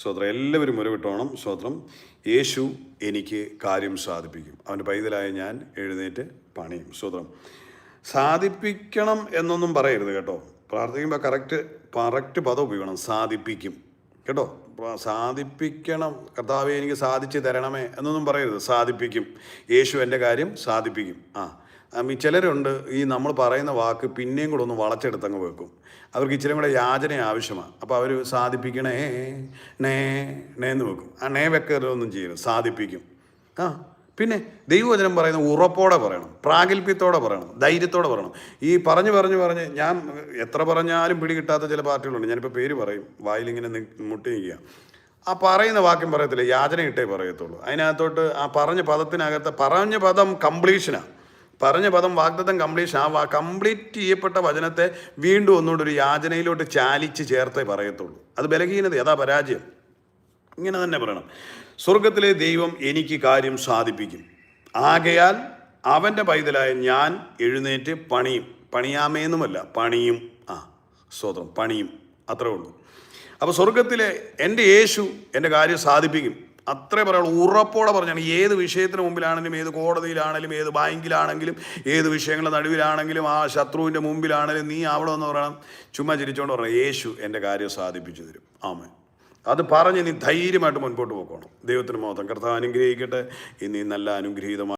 സ്തോത്രം. എല്ലാവരും മുരവിട്ടോണം. സ്തോത്രം. യേശു എനിക്ക് കാര്യം സാധിപ്പിക്കും. അവൻ്റെ പൈതലായ ഞാൻ എഴുന്നേറ്റ് പണിയും. സ്തോത്രം. സാധിപ്പിക്കണം എന്നൊന്നും പറയരുത് കേട്ടോ. പ്രാർത്ഥിക്കുമ്പോൾ കറക്റ്റ് പദം ഉപയോഗിക്കണം. സാധിപ്പിക്കും കേട്ടോ. സാധിപ്പിക്കണം, കർത്താവെ എനിക്ക് സാധിച്ച് തരണമേ എന്നൊന്നും പറയരുത്. സാധിപ്പിക്കും. യേശു എൻ്റെ കാര്യം സാധിപ്പിക്കും. ചിലരുണ്ട് ഈ നമ്മൾ പറയുന്ന വാക്ക് പിന്നെയും കൂടെ ഒന്ന് വളച്ചെടുത്തങ്ങ് വെക്കും. അവർക്ക് ഇച്ചിരി കൂടെ യാചന ആവശ്യമാണ്. അപ്പോൾ അവർ സാധിപ്പിക്കണേ നേ എന്ന് വെക്കും. നേ വെക്കരുതൊന്നും ചെയ്യരുത്. സാധിപ്പിക്കും. പിന്നെ ദൈവവചനം പറയുന്ന ഉറപ്പോടെ പറയണം, പ്രാഗൽഭ്യത്തോടെ പറയണം, ധൈര്യത്തോടെ പറയണം. ഈ പറഞ്ഞ് ഞാൻ എത്ര പറഞ്ഞാലും പിടികിട്ടാത്ത ചില പാർട്ടികളുണ്ട്. ഞാനിപ്പോൾ പേര് പറയും, വായിലിങ്ങനെ മുട്ടി നിൽക്കുക. ആ പറയുന്ന വാക്യം പറയത്തില്ല, യാചന ഇട്ടേ പറയത്തുള്ളൂ. അതിനകത്തോട്ട് ആ പറഞ്ഞ പദത്തിനകത്ത് പറഞ്ഞ പദം കംപ്ലീഷനാണ്. പറഞ്ഞ പദം വാഗ്ദത്തം കംപ്ലീഷൻ. കംപ്ലീറ്റ് ചെയ്യപ്പെട്ട വചനത്തെ വീണ്ടും ഒന്നുകൂടെ ഒരു യാചനയിലോട്ട് ചാലിച്ച് ചേർത്തേ പറയത്തുള്ളൂ. അത് ബലഹീനത, അതാ പരാജയം. ഇങ്ങനെ തന്നെ പറയണം. സ്വർഗത്തിലെ ദൈവം എനിക്ക് കാര്യം സാധിപ്പിക്കും. ആകയാൽ അവൻ്റെ പൈതലായ ഞാൻ എഴുന്നേറ്റ് പണിയും. പണിയാമേന്നുമല്ല, പണിയും. സ്തോത്രം, പണിയും. അത്രേ ഉള്ളൂ. അപ്പോൾ സ്വർഗത്തിലെ എൻ്റെ യേശു എൻ്റെ കാര്യം സാധിപ്പിക്കും. അത്രേ പറയുള്ളൂ. ഉറപ്പോടെ പറഞ്ഞാണ്. ഏത് വിഷയത്തിന് മുമ്പിലാണെങ്കിലും, ഏത് കോടതിയിലാണെങ്കിലും, ഏത് ബാങ്കിലാണെങ്കിലും, ഏത് വിഷയങ്ങളുടെ നടുവിലാണെങ്കിലും, ആ ശത്രുവിൻ്റെ മുമ്പിലാണെങ്കിലും നീ അവിടെ വന്ന് പറയണം, ചുമ്മാ ചിരിച്ചോണ്ട് പറയണം, യേശു എൻ്റെ കാര്യം സാധിപ്പിച്ചു തരും. ആമേൻ. അത് പറഞ്ഞ് നീ ധൈര്യമായിട്ട് മുൻപോട്ട് പോകണം. ദൈവത്തിന് മഹത്വം. കർത്താവ് അനുഗ്രഹിക്കട്ടെ. ഇനി നല്ല അനുഗ്രഹീതമായി